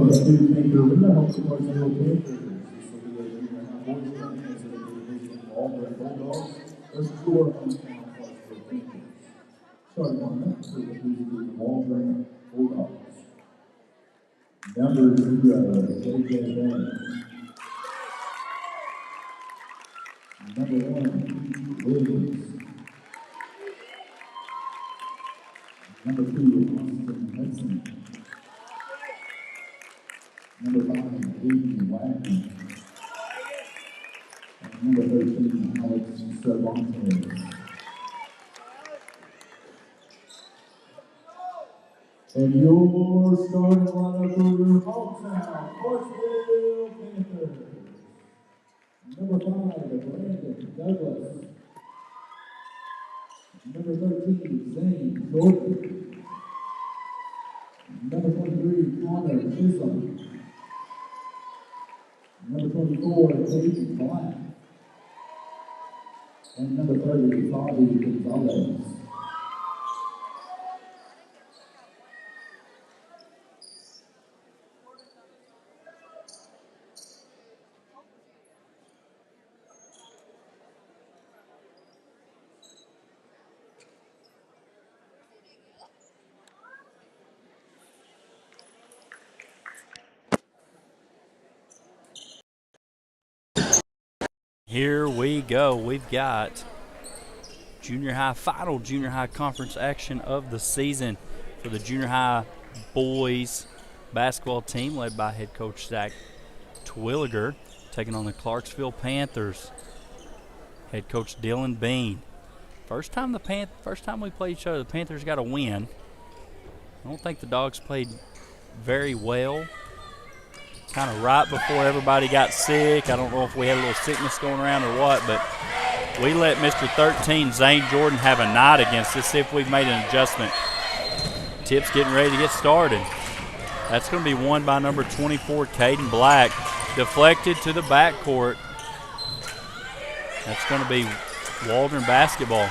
the student teacher arena helps the Clarksville Panthers. This will be a junior high boys game as it will be division Auburn Bulldogs versus your hometown Clarksville Panthers. Starting on that for the Auburn Bulldogs. Number 0, J.J. Bennett. Number 1, Williams. Number 2, Austin Hudson. Number 5, Aiden Wagner. And number 13, Alex Cervantes. And your starting lineup for your hometown, Clarksville Panthers. Number 5, Brandon Douglas. Number 13, Zane Jordan. Number 23, Connor Chisholm. Number 24, Peyton Black. And number 30, Bobby Gonzalez. Here we go. We've got final junior high conference action of the season for the junior high boys basketball team led by head coach Zach Twilliger, taking on the Clarksville Panthers. Head coach Dylan Bean. First time we played each other, the Panthers got a win. I don't think the Dogs played very well. Kind of right before everybody got sick. I don't know if we had a little sickness going around or what, but we let Mr. 13, Zane Jordan, have a night against us, see if we've made an adjustment. Tip's getting ready to get started. That's going to be won by number 24, Caden Black. Deflected to the backcourt. That's going to be Waldron basketball.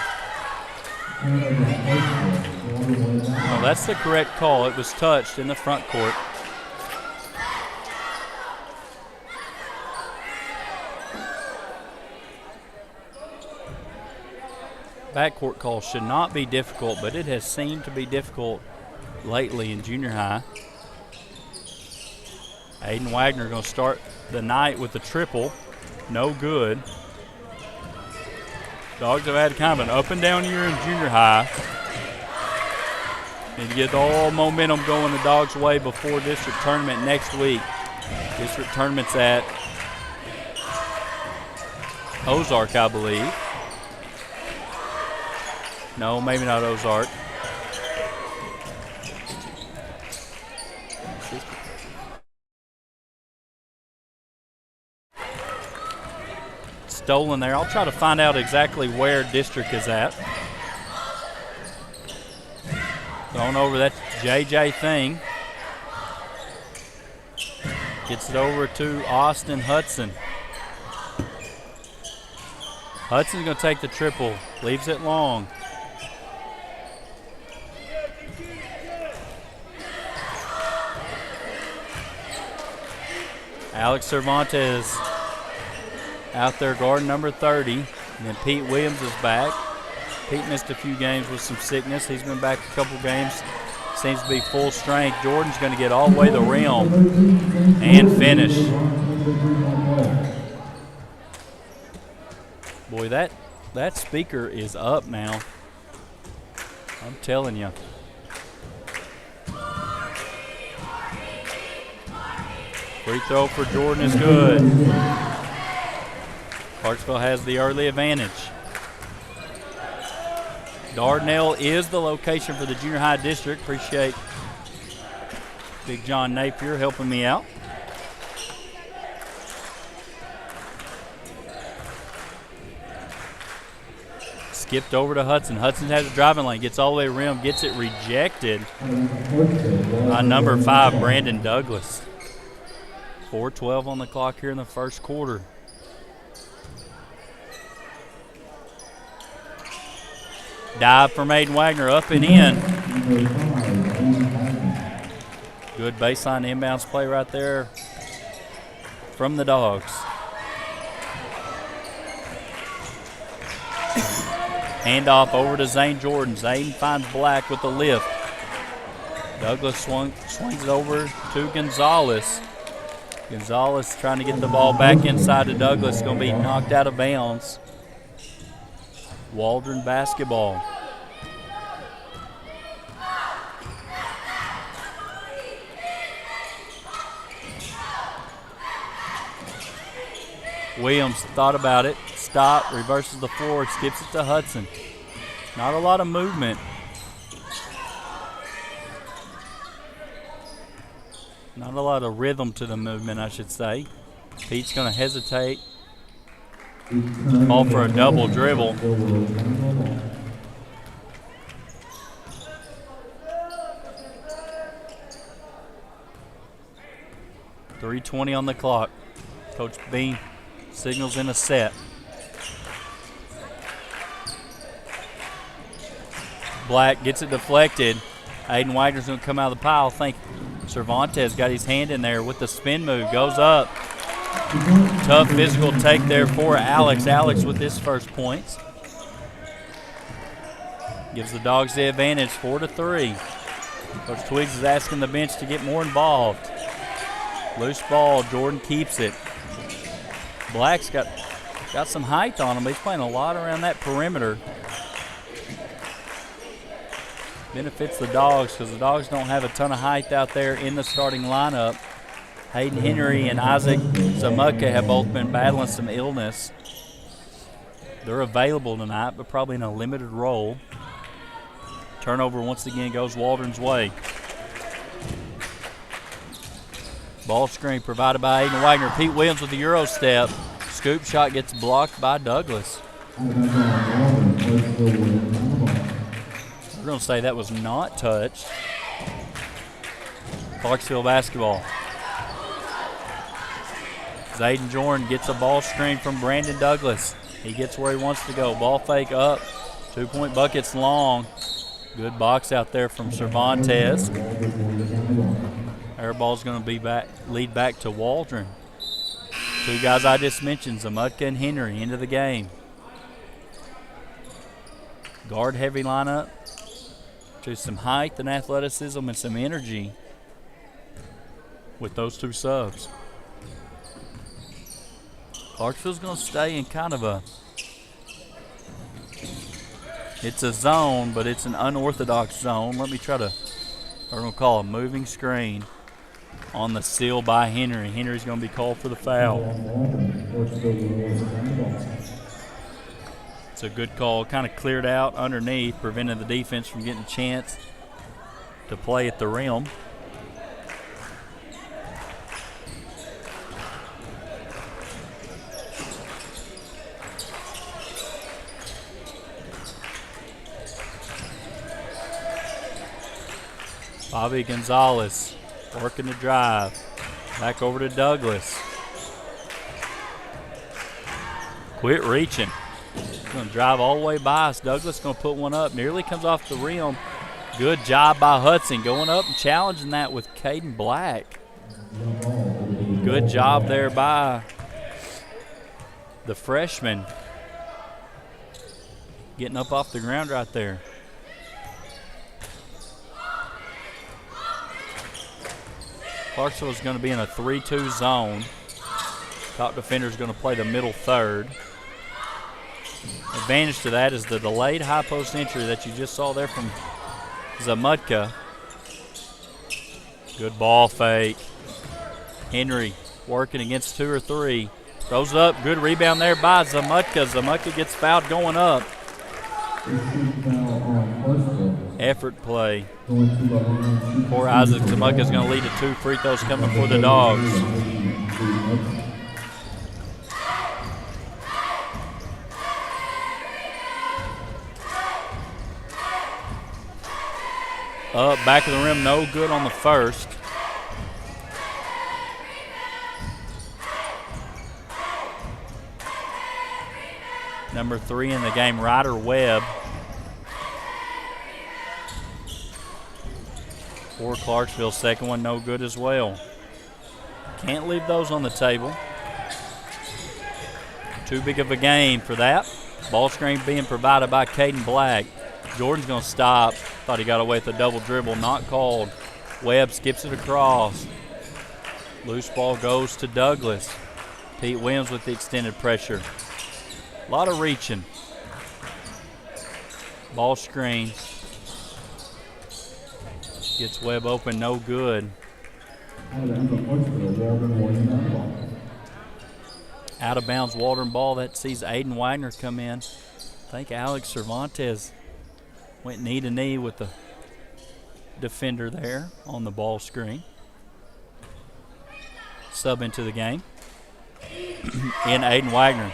Oh, that's the correct call. It was touched in the front court. Backcourt call should not be difficult, but it has seemed to be difficult lately in junior high. Aiden Wagner going to start the night with a triple. No good. Dogs have had kind of an up and down year in junior high. Need to get all momentum going the Dogs' way before district tournament next week. District tournament's at Ozark, I believe. No, maybe not Ozark. Stolen there. I'll try to find out exactly where district is at. Thrown over, that's JJ Thing. Gets it over to Austin Hudson. Hudson's going to take the triple. Leaves it long. Alex Cervantes out there guarding number 30. And then Pete Williams is back. Pete missed a few games with some sickness. He's been back a couple games. Seems to be full strength. Jordan's going to get all the way to the rim and finish. Boy, that speaker is up now. I'm telling you. Free throw for Jordan is good. Clarksville has the early advantage. Dardanelle is the location for the junior high district. Appreciate Big John Napier helping me out. Skipped over to Hudson. Hudson has a driving lane, gets all the way to the rim, gets it rejected by number 5, Brandon Douglas. 4:12 on the clock here in the first quarter. Dive from Aiden Wagner, up and in. Good baseline inbounds play right there from the Dogs. Handoff over to Zane Jordan. Zane finds Black with the lift. Douglas swings it over to Gonzalez. Gonzalez trying to get the ball back inside to Douglas. Going to be knocked out of bounds. Waldron basketball. Williams thought about it. Stop, reverses the floor, skips it to Hudson. Not a lot of movement. Not a lot of rhythm to the movement, I should say. Pete's going to hesitate. Ball for a double dribble. .320 on the clock. Coach Bean signals in a set. Black gets it deflected. Aiden Wagner's going to come out of the pile. I think Cervantes got his hand in there with the spin move. Goes up. Tough physical take there for Alex. Alex with his first points. Gives the Dogs the advantage, 4-3. Coach Twiggs is asking the bench to get more involved. Loose ball, Jordan keeps it. Black's got some height on him, but he's playing a lot around that perimeter. Benefits the Dogs because the Dogs don't have a ton of height out there in the starting lineup. Hayden Henry and Isaac Zamutka have both been battling some illness. They're available tonight, but probably in a limited role. Turnover once again goes Waldron's way. Ball screen provided by Aiden Wagner. Pete Williams with the Euro step. Scoop shot gets blocked by Douglas. We're going to say that was not touched. Clarksville basketball. Zayden Jordan gets a ball screen from Brandon Douglas. He gets where he wants to go. Ball fake up. 2-point buckets long. Good box out there from Cervantes. Air ball's going to be lead back to Waldron. Two guys I just mentioned, Zamutka and Henry, into the game. Guard heavy lineup. To some height and athleticism and some energy with those two subs. Clarksville's going to stay in kind of it's a zone, but it's an unorthodox zone. Let me try to, we're going to call a moving screen on the seal by Henry. Henry's going to be called for the foul. It's a good call. Kind of cleared out underneath, preventing the defense from getting a chance to play at the rim. Bobby Gonzalez working the drive. Back over to Douglas. Quit reaching. Going to drive all the way by us. Douglas going to put one up. Nearly comes off the rim. Good job by Hudson. Going up and challenging that with Caden Black. Good job there by the freshman. Getting up off the ground right there. Clarksville is going to be in a 3-2 zone. Top defender is going to play the middle third. Advantage to that is the delayed high post entry that you just saw there from Zamutka. Good ball fake. Henry working against 2 or 3. Throws it up. Good rebound there by Zamutka. Zamutka gets fouled going up. Effort play. Poor Isaac Zamutka is going to lead to 2 free throws coming for the Dogs. Up, back of the rim, no good on the first. Number 3 in the game, Ryder Webb. for Clarksville. Second one no good as well. Can't leave those on the table. Too big of a game for that. Ball screen being provided by Caden Black. Jordan's going to stop. Thought he got away with a double dribble. Not called. Webb skips it across. Loose ball goes to Douglas. Pete Williams with the extended pressure. A lot of reaching. Ball screen. Gets Webb open, no good. Out of bounds Waldron ball. That sees Aiden Wagner come in. I think Alex Cervantes went knee to knee with the defender there on the ball screen. Sub into the game. In Aiden Wagner.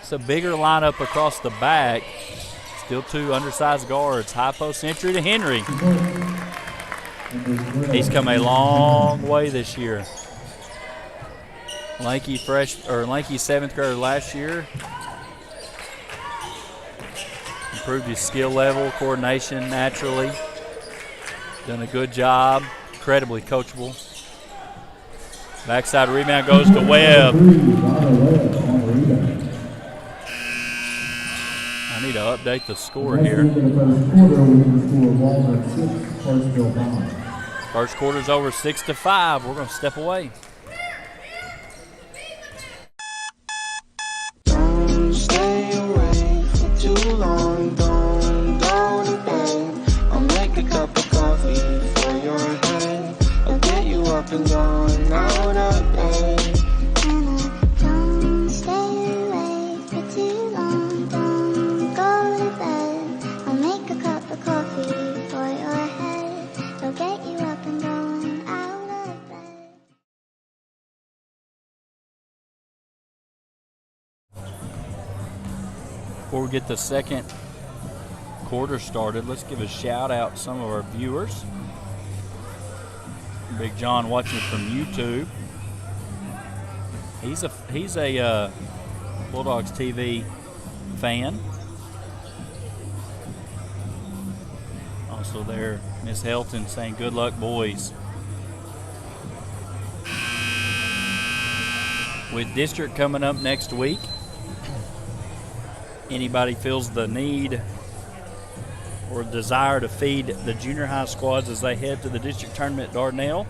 It's a bigger lineup across the back. Still two undersized guards. High post entry to Henry. He's come a long way this year. Lanky seventh grader last year. Improved his skill level, coordination naturally. Done a good job. Incredibly coachable. Backside rebound goes to Webb. I need to update the score here. First quarter's over 6-5. We're going to step away. Don't stay away for too long. Don't go to bed. I'll make a cup of coffee for your head. I'll get you up and going out of bed. Don't stay away for too long. Don't go to bed. I'll make a cup of coffee for your head. I'll get you up and going out of bed. Before we get the second quarter started, let's give a shout out to some of our viewers. Big John watching from YouTube. He's a Bulldogs TV fan. Also there, Miss Helton saying good luck, boys. With district coming up next week, anybody feels the need or desire to feed the junior high squads as they head to the district tournament at Dardanelle,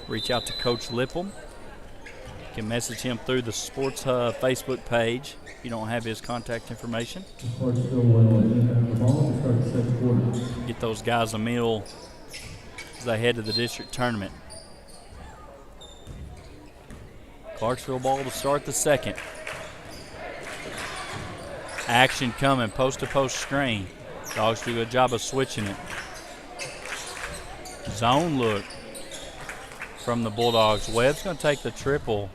reach out to Coach Lippum. You can message him through the Sports Hub Facebook page if you don't have his contact information. Get those guys a meal as they head to the district tournament. Clarksville ball to start the second. Action coming, post-to-post screen. Dogs do a good job of switching it. Zone look from the Bulldogs. Webb's going to take the triple.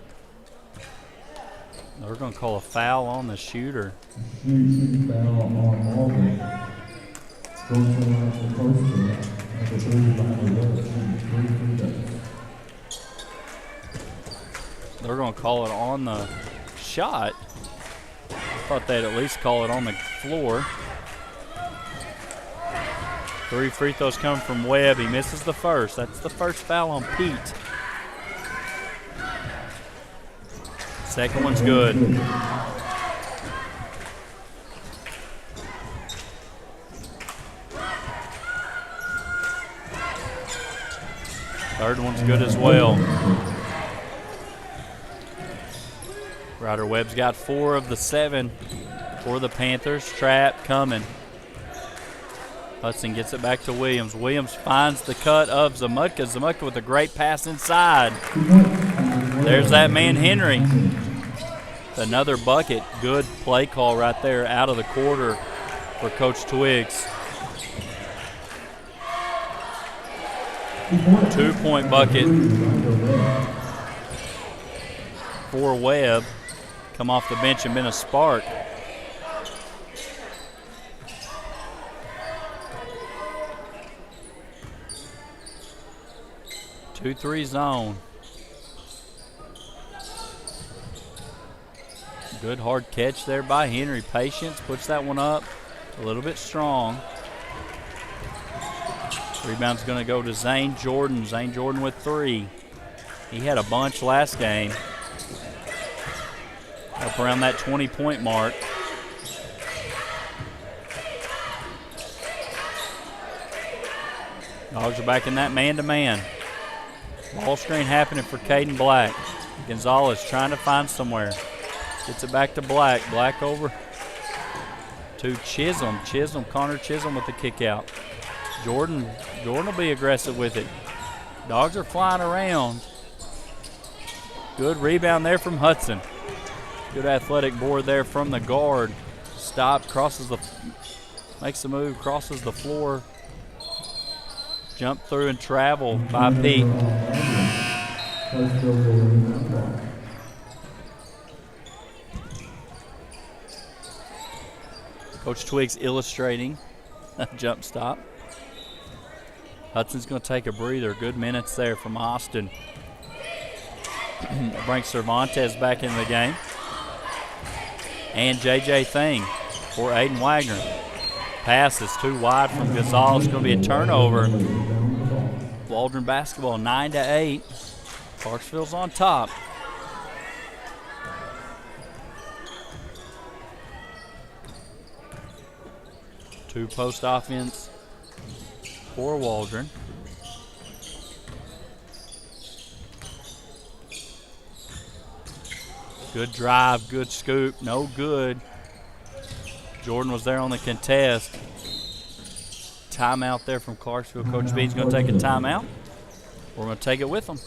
They're going to call a foul on the shooter. They're going to call it on the shot. Thought they'd at least call it on the floor. 3 free throws come from Webb. He misses the first. That's the first foul on Pete. Second one's good. Third one's good as well. Ryder Webb's got 4 of the 7 for the Panthers. Trap coming. Hudson gets it back to Williams. Williams finds the cut of Zamutka. Zamutka with a great pass inside. There's that man, Henry. Another bucket. Good play call right there out of the quarter for Coach Twiggs. 2-point bucket for Webb. Come off the bench and been a spark. Two-three zone. Good hard catch there by Henry. Patience puts that one up a little bit strong. Rebound's going to go to Zane Jordan. Zane Jordan with 3. He had a bunch last game. Up around that 20-point mark. Dogs are back in that man-to-man. Ball screen happening for Caden Black. Gonzalez trying to find somewhere. Gets it back to Black. Black over to Chisholm. Connor Chisholm with the kick out. Jordan will be aggressive with it. Dogs are flying around. Good rebound there from Hudson. Good athletic board there from the guard. Stopped, makes the move, crosses the floor. Jump through and travel by Pete. Coach Twiggs illustrating a jump stop. Hudson's going to take a breather. Good minutes there from Austin. Brings Cervantes back into the game. And J.J. Thing for Aiden Wagner. Pass is too wide from Gonzalez. It's going to be a turnover. Waldron basketball 9-8. Clarksville's on top. Two-post offense for Waldron. Good drive, good scoop, no good. Jordan was there on the contest. Timeout there from Clarksville. Coach B's going to take a timeout. We're going to take it with them.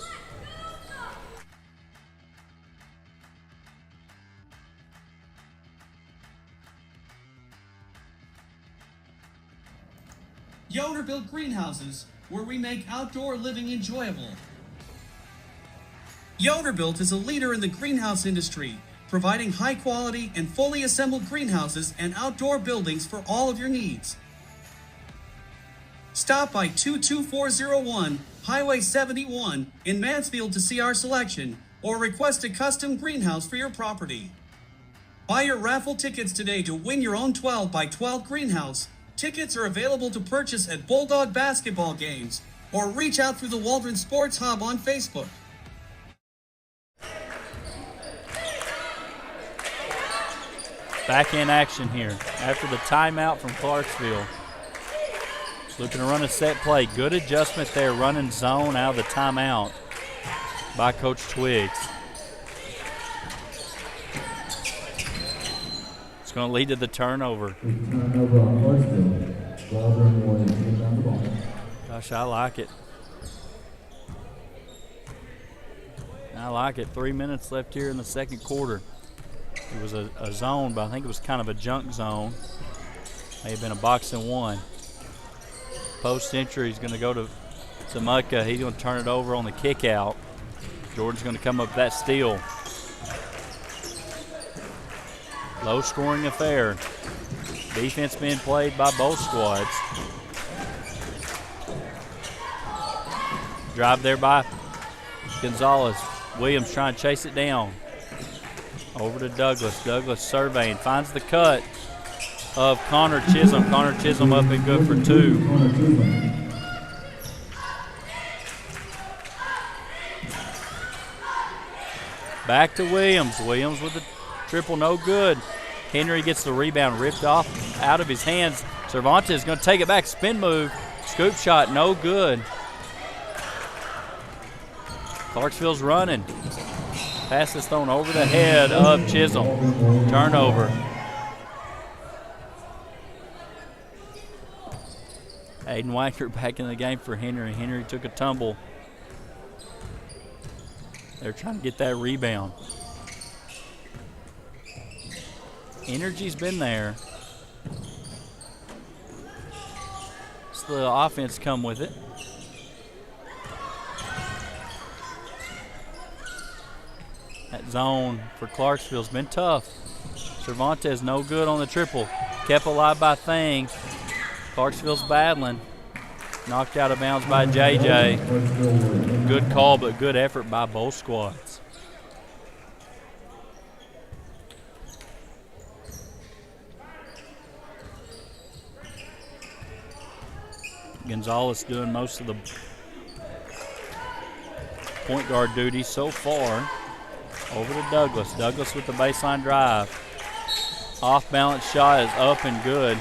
Yoder built greenhouses where we make outdoor living enjoyable. Yoderbuilt is a leader in the greenhouse industry, providing high quality and fully assembled greenhouses and outdoor buildings for all of your needs. Stop by 22401 Highway 71 in Mansfield to see our selection or request a custom greenhouse for your property. Buy your raffle tickets today to win your own 12 by 12 greenhouse. Tickets are available to purchase at Bulldog basketball games or reach out through the Waldron Sports Hub on Facebook. Back in action here after the timeout from Clarksville. Looking to run a set play. Good adjustment there, running zone out of the timeout by Coach Twiggs. It's going to lead to the turnover. Gosh, I like it. I like it. 3 minutes left here in the second quarter. It was a zone, but I think it was kind of a junk zone. May have been a box and one. Post entry is going to go to Samutka. He's going to turn it over on the kick out. Jordan's going to come up with that steal. Low scoring affair. Defense being played by both squads. Drive there by Gonzalez. Williams trying to chase it down. Over to Douglas. Douglas surveying. Finds the cut of Connor Chisholm. Connor Chisholm up and good for 2. Back to Williams. Williams with the triple, no good. Henry gets the rebound ripped off out of his hands. Cervantes is going to take it back. Spin move. Scoop shot, no good. Clarksville's running. Pass is thrown over the head of Chisholm. Turnover. Aiden Wagner back in the game for Henry. Henry took a tumble. They're trying to get that rebound. Energy's been there. So the offense come with it. That zone for Clarksville's been tough. Cervantes no good on the triple. Kept alive by Thing. Clarksville's battling. Knocked out of bounds by JJ. Good call, but good effort by both squads. Gonzalez doing most of the point guard duty so far. Over to Douglas. Douglas with the baseline drive. Off-balance shot is up and good.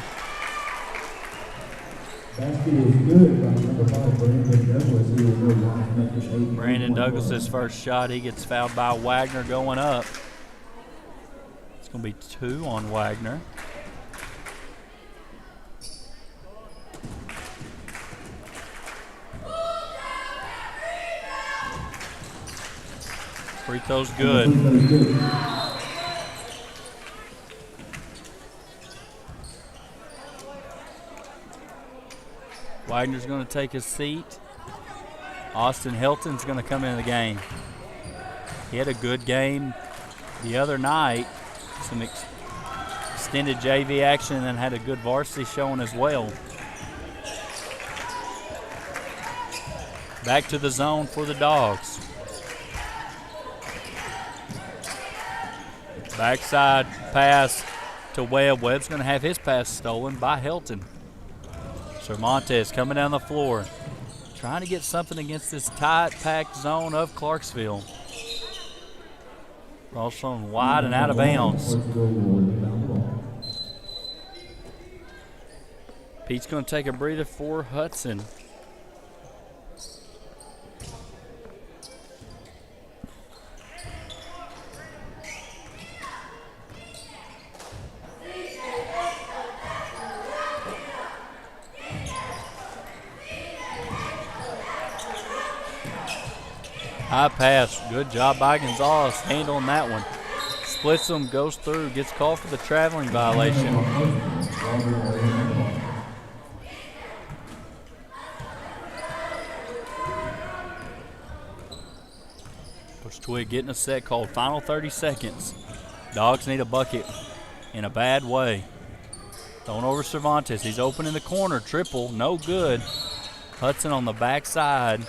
Basket is good by number 5, Brandon Douglas. He will go on to make this 8. Brandon Douglas' first shot. He gets fouled by Wagner going up. It's going to be 2 on Wagner. Free throw's good. Wagner's going to take his seat. Austin Hilton's going to come into the game. He had a good game the other night. Some extended JV action and had a good varsity showing as well. Back to the zone for the Dogs. Backside pass to Webb. Webb's going to have his pass stolen by Hilton. Cervantes coming down the floor, trying to get something against this tight, packed zone of Clarksville. Ball thrown wide and out of bounds. Pete's going to take a breather for Hudson. High pass. Good job by Gonzalez handling that one. Splits them, goes through, gets called for the traveling violation. Coach Twig getting a set called. Final 30 seconds. Dogs need a bucket in a bad way. Thrown over Cervantes. He's open in the corner. Triple, no good. Hudson on the backside.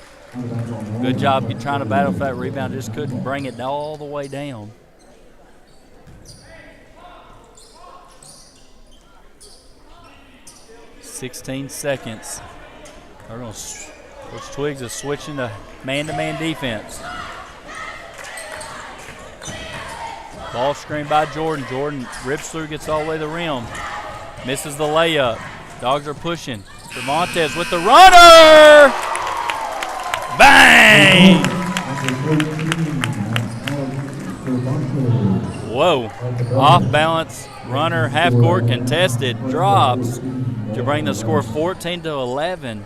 Good job trying to battle for that rebound. Just couldn't bring it all the way down. $16 seconds. Coach Twiggs is switching to man-to-man defense. Ball screen by Jordan. Jordan rips through, gets all the way to the rim. Misses the layup. Dogs are pushing. Cervantes with the runner! Bang! Whoa. Off balance, runner, half court contested, drops to bring the score 14-11.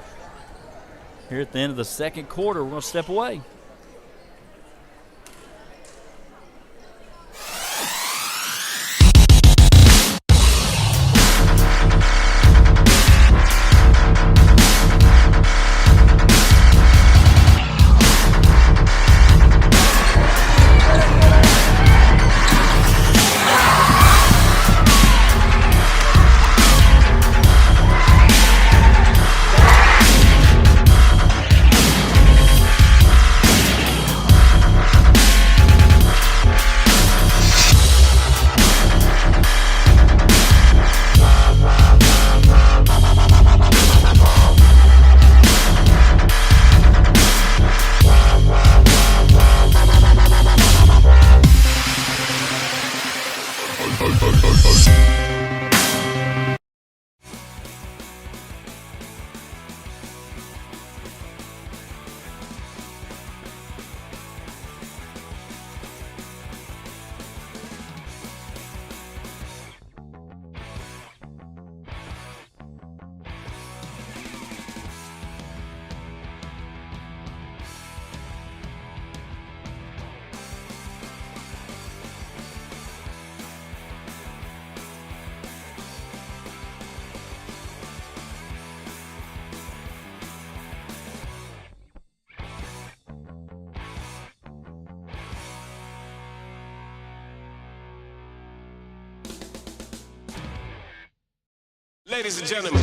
Here at the end of the second quarter, we're going to step away. Ladies and gentlemen.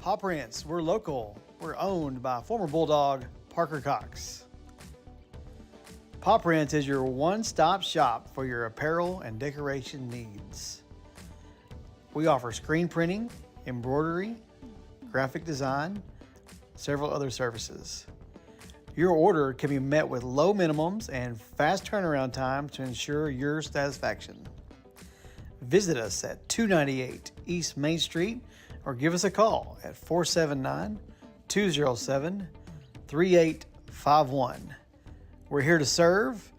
Paw Prints, we're local. We're owned by former Bulldog Parker Cox. Paw Prints is your one-stop shop for your apparel and decoration needs. We offer screen printing, embroidery, graphic design, several other services. Your order can be met with low minimums and fast turnaround time to ensure your satisfaction. Visit us at 298 East Main Street or give us a call at 479-207-3851. We're here to serve,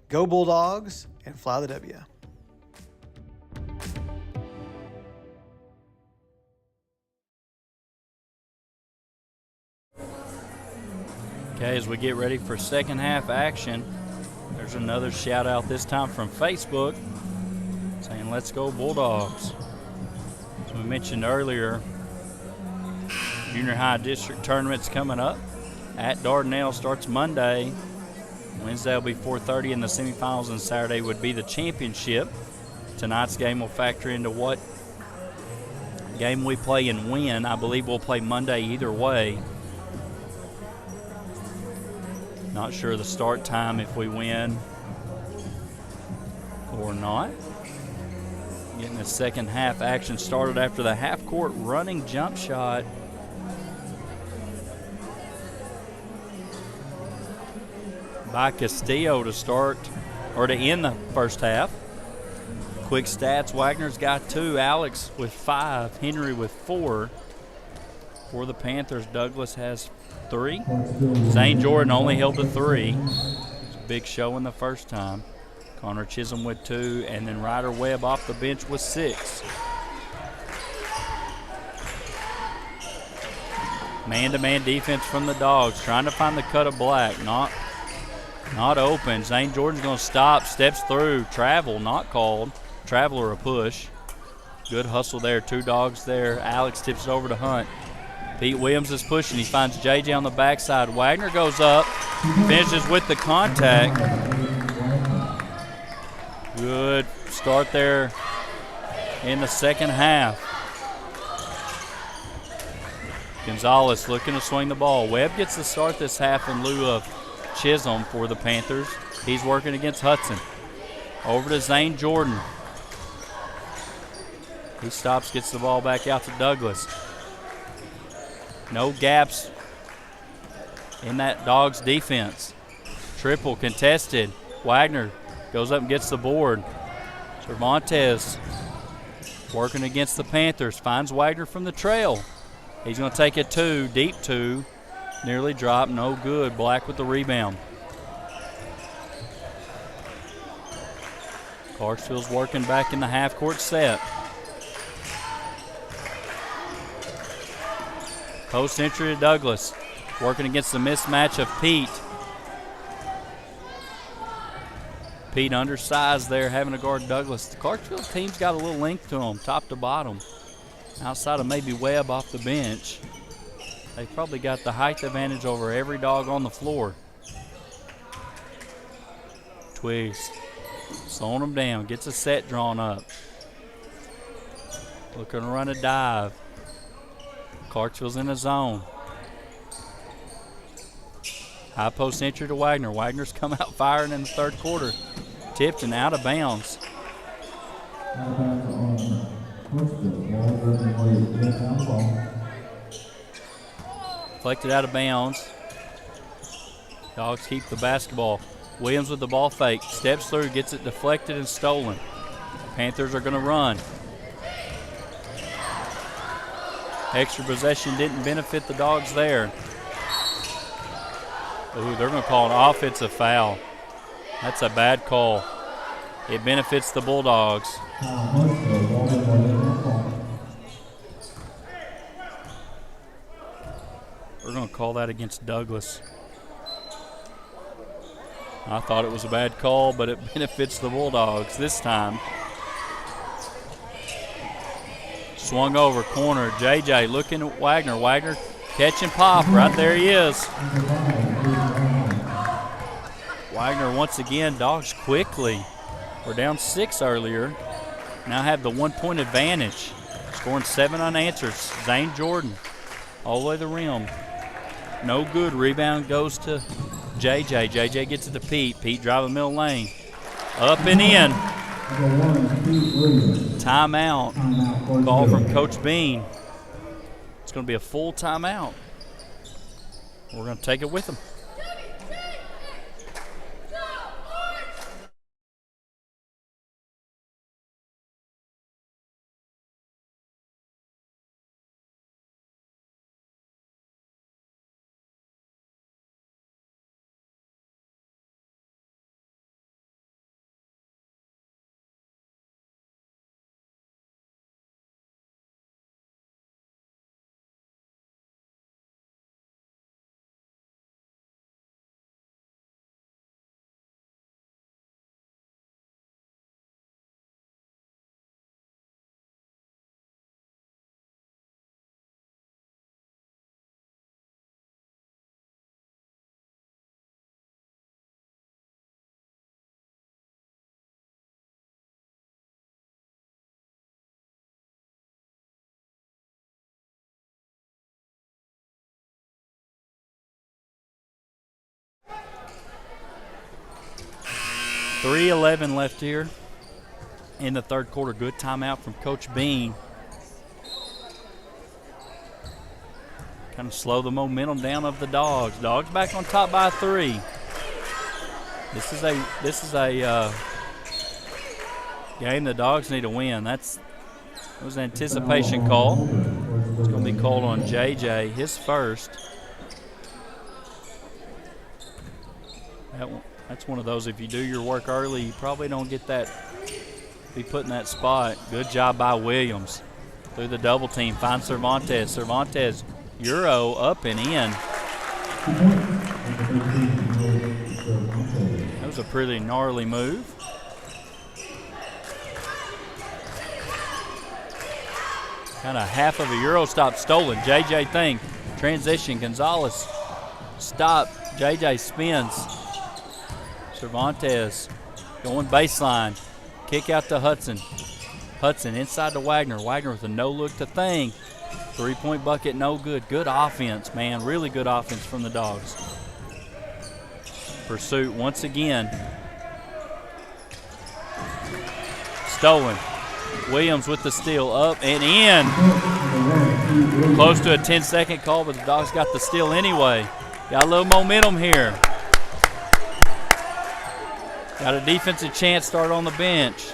go Bulldogs, and fly the W. Okay, as we get ready for second half action, there's another shout out, this time from Facebook, saying let's go Bulldogs. As we mentioned earlier, junior high district tournament's coming up. At Dardanelle starts Monday. Wednesday will be 4:30 in the semifinals, and Saturday would be the championship. Tonight's game will factor into what game we play and when. I believe we'll play Monday either way. Not sure the start time if we win or not. Getting the second half action started after the half-court running jump shot by Castillo to start, or to end the first half. Quick stats, Wagner's got 2, Alex with 5, Henry with 4. For the Panthers, Douglas has 3. Zane Jordan only held to 3. It's a big show in the first time. Connor Chisholm with 2, and then Ryder Webb off the bench with 6. Man-to-man defense from the Dogs, trying to find the cut of Black. Not open. Zane Jordan's going to stop, steps through, travel, not called. Traveler a push. Good hustle there, 2 Dogs there. Alex tips it over to Hunt. Pete Williams is pushing. He finds JJ on the backside. Wagner goes up, finishes with the contact. Good start there in the second half. Gonzalez looking to swing the ball. Webb gets the start this half in lieu of Chisholm for the Panthers. He's working against Hudson. Over to Zane Jordan. He stops, gets the ball back out to Douglas. No gaps in that Dogs defense. Triple contested. Wagner goes up and gets the board. Cervantes working against the Panthers. Finds Wagner from the trail. He's going to take a two, deep two. Nearly dropped, no good. Black with the rebound. Clarksville's working back in the half-court set. Post entry to Douglas. Working against the mismatch of Pete. Pete undersized there, having to guard Douglas. The Clarksville team's got a little length to them, top to bottom. Outside of maybe Webb off the bench, they've probably got the height advantage over every dog on the floor. Twigs slowing them down, gets a set drawn up. Looking to run a dive. Clarksville's in the zone. High post entry to Wagner. Wagner's come out firing in the third quarter. Tipped and out of bounds. Deflected out of bounds. Dogs keep the basketball. Williams with the ball fake. Steps through, gets it deflected and stolen. Panthers are going to run. Extra possession didn't benefit the Dogs there. Ooh, they're going to call an offensive foul. That's a bad call. It benefits the Bulldogs. We're going to call that against Douglas. I thought it was a bad call, but it benefits the Bulldogs this time. Swung over, corner. JJ looking at Wagner. Wagner catch and pop. Right there he is. Wagner once again, Dogs quickly. We're down 6 earlier. Now have the 1-point advantage. Scoring 7 unanswered. Zane Jordan all the way to the rim. No good. Rebound goes to JJ. JJ gets it to Pete. Pete driving middle lane. Up and in. Timeout. Call from Coach Bean. It's going to be a full timeout. We're going to take it with him. .3:11 left here in the third quarter. Good timeout from Coach Bean. Kind of slow the momentum down of the Dogs. Dogs back on top by 3. This is a game the Dogs need to win. That was an anticipation call. It's going to be called on JJ, his first. That's one of those, if you do your work early, you probably don't get that, be put in that spot. Good job by Williams. Through the double team, finds Cervantes. Cervantes, Euro up and in. That was a pretty gnarly move. Kind of half of a Euro stop stolen. JJ thing, transition, Gonzalez stop, JJ spins. Cervantes going baseline. Kick out to Hudson. Hudson inside to Wagner. Wagner with a no-look to Thing. 3-point bucket, no good. Good offense, man. Really good offense from the Dogs. Pursuit once again. Stolen. Williams with the steal. Up and in. Close to a 10-second call, but the Dogs got the steal anyway. Got a little momentum here. Got a defensive chance start on the bench.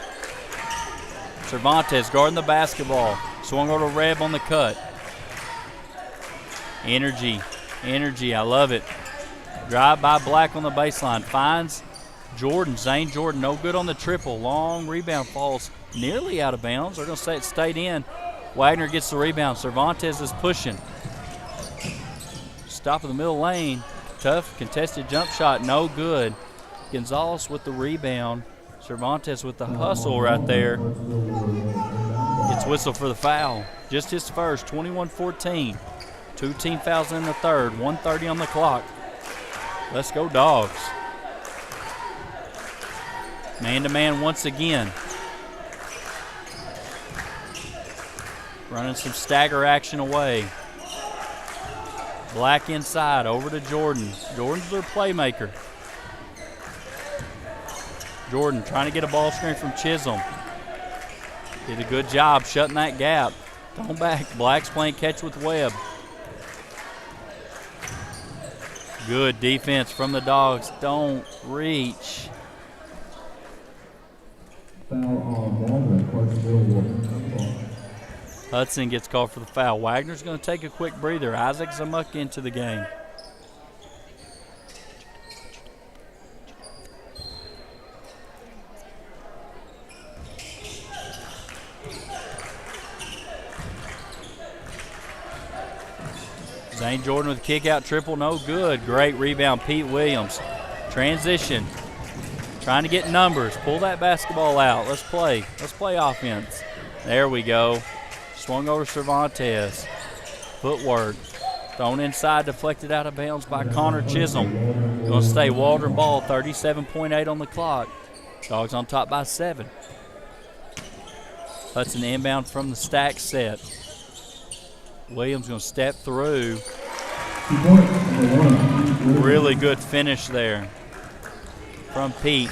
Cervantes guarding the basketball. Swung over to Reb on the cut. Energy, I love it. Drive by Black on the baseline. Finds Jordan, Zane Jordan, no good on the triple. Long rebound, falls nearly out of bounds. They're going to say it stayed in. Wagner gets the rebound. Cervantes is pushing. Stop in the middle lane. Tough contested jump shot, no good. Gonzalez with the rebound. Cervantes with the hustle right there. Gets whistled for the foul. Just his first, 21-14. 2 team fouls in the third, 1:30 on the clock. Let's go Dogs. Man-to-man once again. Running some stagger action away. Black inside, over to Jordan. Jordan's their playmaker. Jordan trying to get a ball screen from Chisholm. Did a good job shutting that gap. Thrown back. Black's playing catch with Webb. Good defense from the Dogs. Don't reach. Foul on Wagner. Clarksville will come ball. Hudson gets called for the foul. Wagner's going to take a quick breather. Isaac Zamuk into the game. Zane Jordan with a kick out triple, no good. Great rebound, Pete Williams. Transition, trying to get numbers. Pull that basketball out. Let's play offense. There we go. Swung over Cervantes. Footwork. Thrown inside, deflected out of bounds by Connor Chisholm. Going to stay Waldron ball, 37.8 on the clock. Dogs on top by 7. Hudson inbound from the stack set. Williams going to step through. Really good finish there from Pete.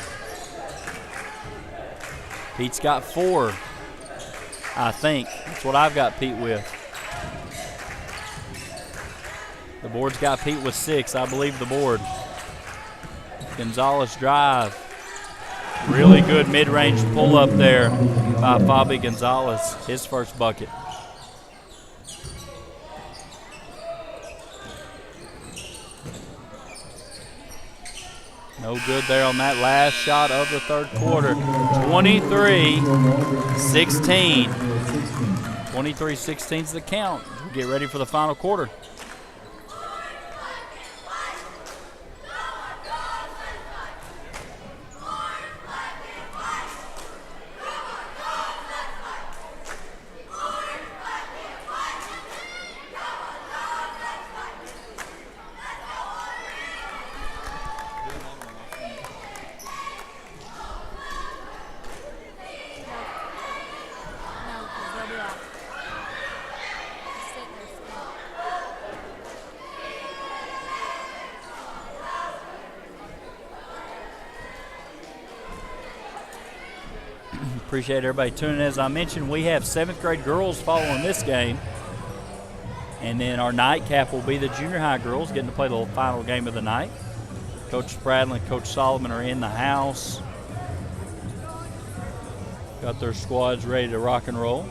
Pete's got 4, I think. That's what I've got Pete with. The board's got Pete with 6, I believe the board. Gonzalez drive. Really good mid-range pull-up there by Fabi Gonzalez, his first bucket. No good there on that last shot of the third quarter. 23-16. 23-16 is the count. We'll get ready for the final quarter. Appreciate everybody tuning in. As I mentioned, we have 7th grade girls following this game. And then our nightcap will be the junior high girls getting to play the final game of the night. Coach Spradlin and Coach Solomon are in the house. Got their squads ready to rock and roll.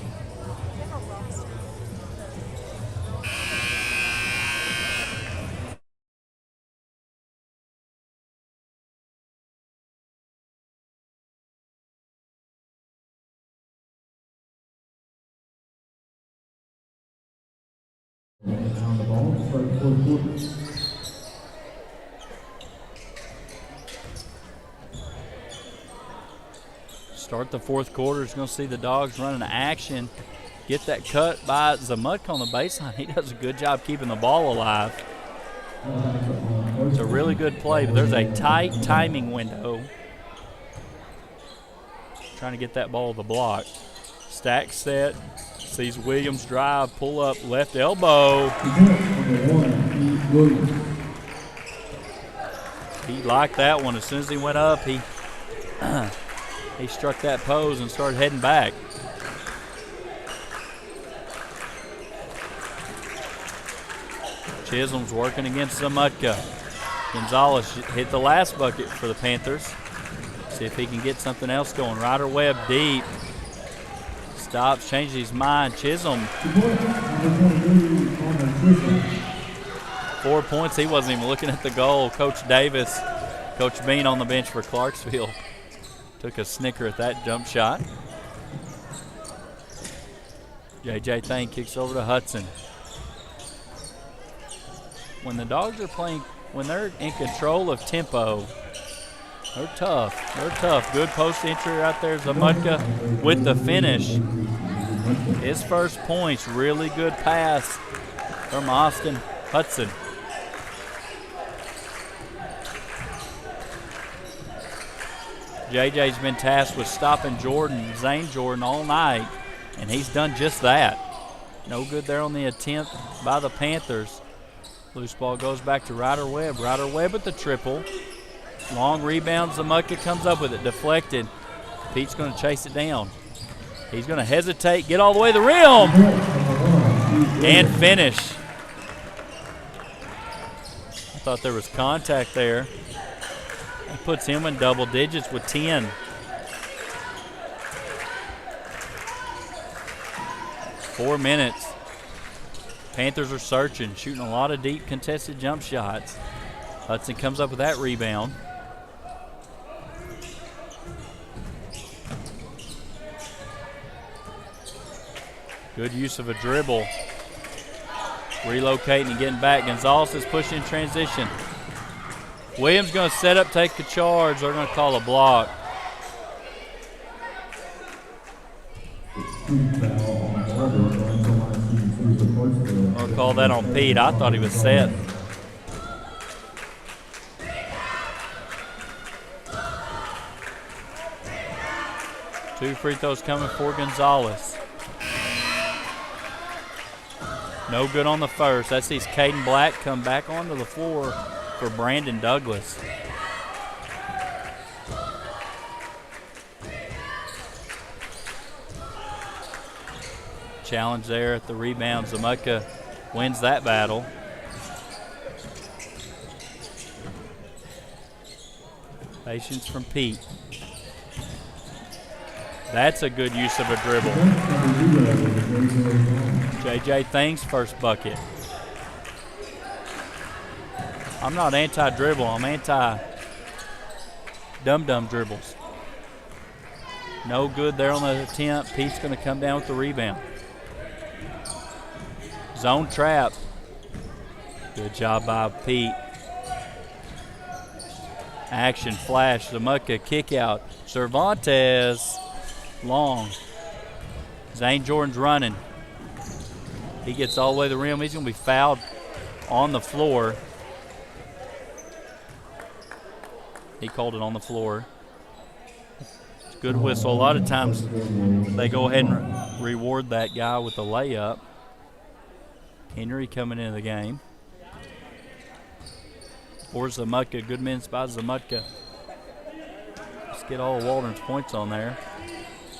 On the ball, start the fourth quarter. Start the fourth quarter. Is going to see the Dogs running action. Get that cut by Zamuk on the baseline. He does a good job keeping the ball alive. It's a really good play, but there's a tight timing window. Trying to get that ball to the block. Stack set. Sees Williams drive, pull up, left elbow. He liked that one. As soon as he went up, he struck that pose and started heading back. Chisholm's working against Zamutka. Gonzalez hit the last bucket for the Panthers. See if he can get something else going. Ryder Webb deep. Stops, changes his mind. Chisholm, 4 points. He wasn't even looking at the goal. Coach Davis, Coach Bean on the bench for Clarksville, took a snicker at that jump shot. J.J. Thane kicks over to Hudson. When the Dogs are playing, when they're in control of tempo, they're tough. They're tough. Good post entry right there. Zamutka with the finish. His first points. Really good pass from Austin Hudson. JJ's been tasked with stopping Zane Jordan all night, and he's done just that. No good there on the attempt by the Panthers. Loose ball goes back to Ryder Webb. Ryder Webb at the triple. Long rebound. Zamutka comes up with it. Deflected. Pete's going to chase it down. He's going to hesitate, get all the way to the rim, and finish. I thought there was contact there. That puts him in double digits with 10. Four minutes. Panthers are searching, shooting a lot of deep contested jump shots. Hudson comes up with that rebound. Good use of a dribble. Relocating and getting back. Gonzalez is pushing in transition. Williams going to set up, take the charge. They're going to call a block. I'll call that on Pete. I thought he was set. Two free throws coming for Gonzalez. No good on the first. That sees Caden Black come back onto the floor for Brandon Douglas. Challenge there at the rebound. Zamutka wins that battle. Patience from Pete. That's a good use of a dribble. J.J. Thane's first bucket. I'm not anti-dribble. I'm anti-dum-dum dribbles. No good there on the attempt. Pete's going to come down with the rebound. Zone trap. Good job by Pete. Action flash. Zamutka kick out. Cervantes. Long. Zane Jordan's running. He gets all the way to the rim. He's going to be fouled on the floor. He called it on the floor. It's a good whistle. A lot of times they go ahead and reward that guy with a layup. Henry coming into the game. For Zamutka. Good minutes by Zamutka. Let's get all of Waldron's points on there.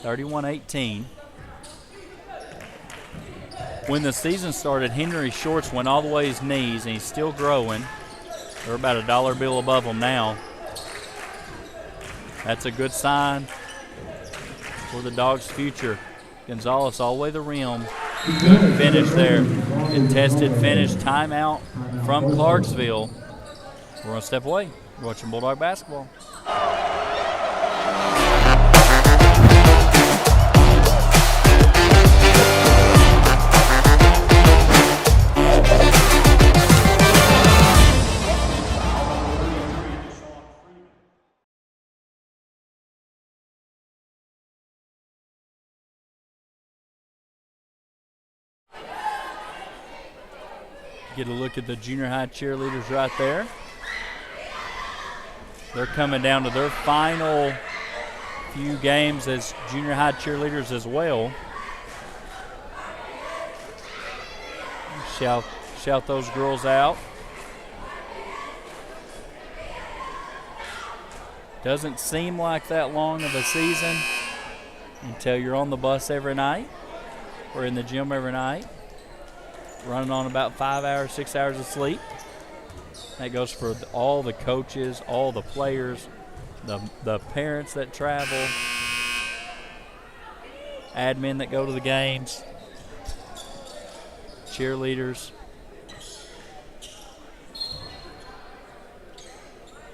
31-18. When the season started, Henry's shorts went all the way to his knees, and he's still growing. They're about a dollar bill above him now. That's a good sign for the Dogs' future. Gonzalez all the way to the rim. Good finish there. Contested finish. Timeout from Clarksville. We're going to step away. We're watching Bulldog basketball. Get a look at the junior high cheerleaders right there. They're coming down to their final few games as junior high cheerleaders as well. Shout those girls out. Doesn't seem like that long of a season until you're on the bus every night or in the gym every night. Running on about 5 hours, 6 hours of sleep. That goes for all the coaches, all the players, the parents that travel. admin that go to the games, cheerleaders.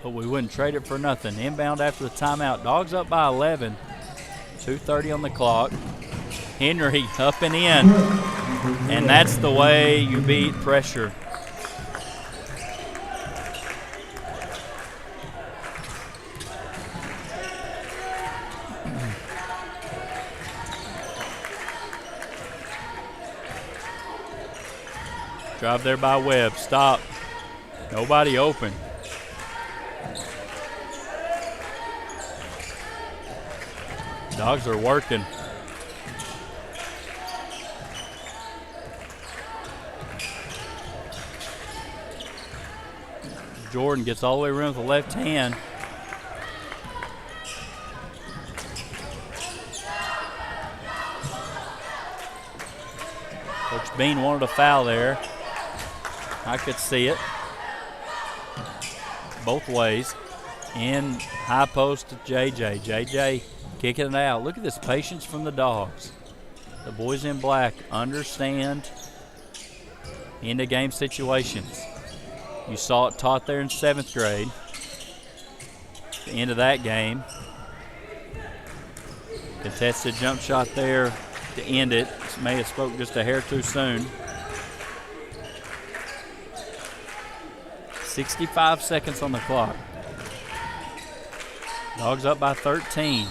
But we wouldn't trade it for nothing. Inbound after the timeout. Dogs up by 11. 2:30 on the clock. Henry up and in. And that's the way you beat pressure. Drive there by Webb. Stop. Nobody open. Dogs are working. Jordan gets all the way around with the left hand. Coach Bean wanted a foul there. I could see it. Both ways. In high post to JJ. JJ kicking it out. Look at this patience from the Dogs. The boys in black understand into game situations. You saw it taught there in 7th grade. The end of that game. Contested jump shot there to end it. May have spoke just a hair too soon. 65 seconds on the clock. Dogs up by 13.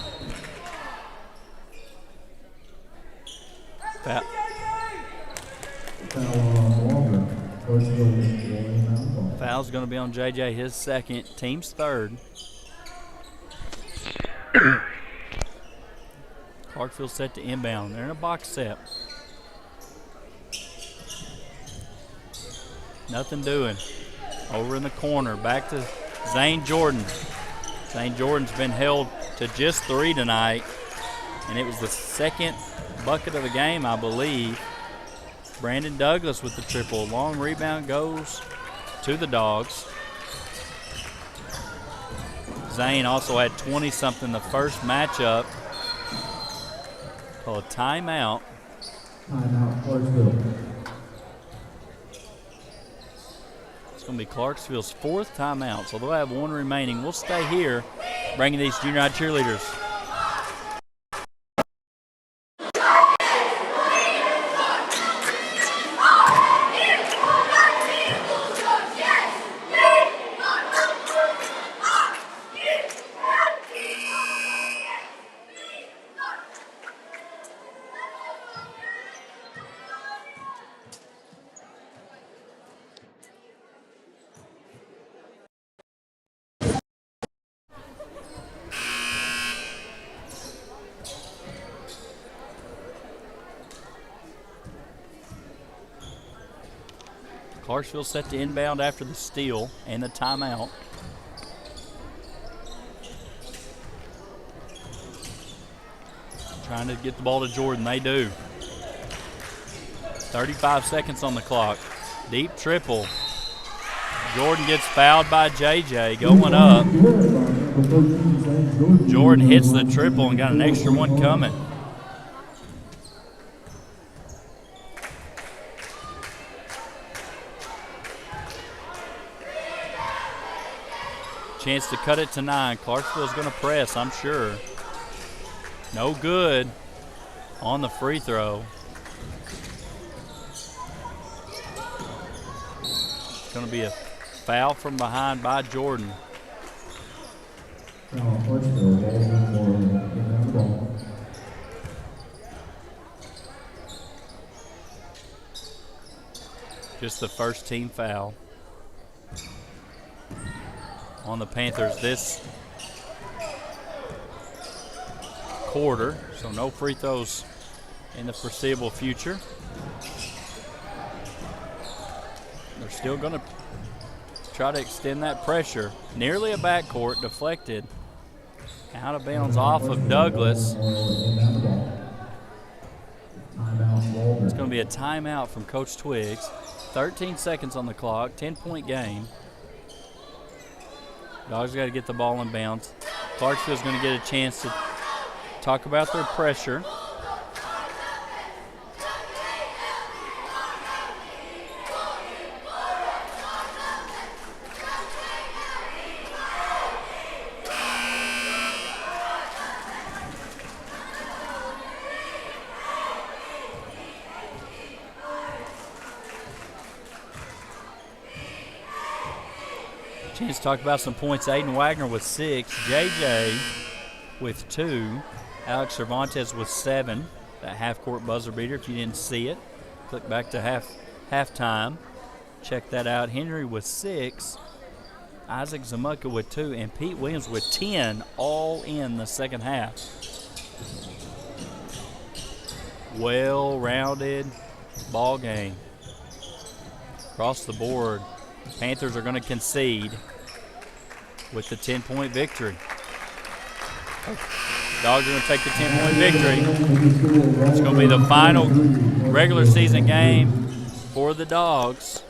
Foul's going to be on JJ, his second, team's third. Clarksville set to inbound. They're in a box set. Nothing doing. Over in the corner, back to Zane Jordan. Zane Jordan's been held to just 3 tonight, and it was the second bucket of the game, I believe. Brandon Douglas with the triple. Long rebound goes to the Dogs. Zane also had 20-something the first matchup. Call a timeout. Timeout, Clarksville. It's going to be Clarksville's 4th timeout, so they'll have 1 remaining. We'll stay here, bringing these junior high cheerleaders. Clarksville set to inbound after the steal and the timeout. Trying to get the ball to Jordan. They do. 35 seconds on the clock. Deep triple. Jordan gets fouled by JJ going up. Jordan hits the triple and got an extra one coming. Chance to cut it to 9. Clarksville's going to press, I'm sure. No good on the free throw. It's going to be a foul from behind by Jordan. Just the first team foul on the Panthers this quarter, so no free throws in the foreseeable future. They're still going to try to extend that pressure. Nearly a backcourt, deflected. Out of bounds off of Douglas. It's going to be a timeout from Coach Twiggs. 13 seconds on the clock, 10-point game. Dogs got to get the ball in bounds. Clarksville's going to get a chance to talk about their pressure. Chance to talk about some points. Aiden Wagner with 6. JJ with 2. Alex Cervantes with 7. That half-court buzzer beater, if you didn't see it. Click back to halftime. Check that out. Henry with 6. Isaac Zamuka with 2. And Pete Williams with 10, all in the second half. Well-rounded ball game. Across the board, Panthers are going to concede with the 10-point victory. Dogs are going to take the 10-point victory. It's going to be the final regular season game for the Dogs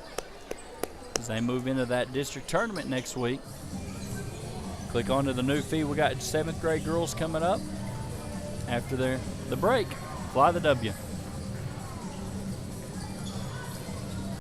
as they move into that district tournament next week. Click onto the new feed. We got 7th grade girls coming up after the break. Fly the W.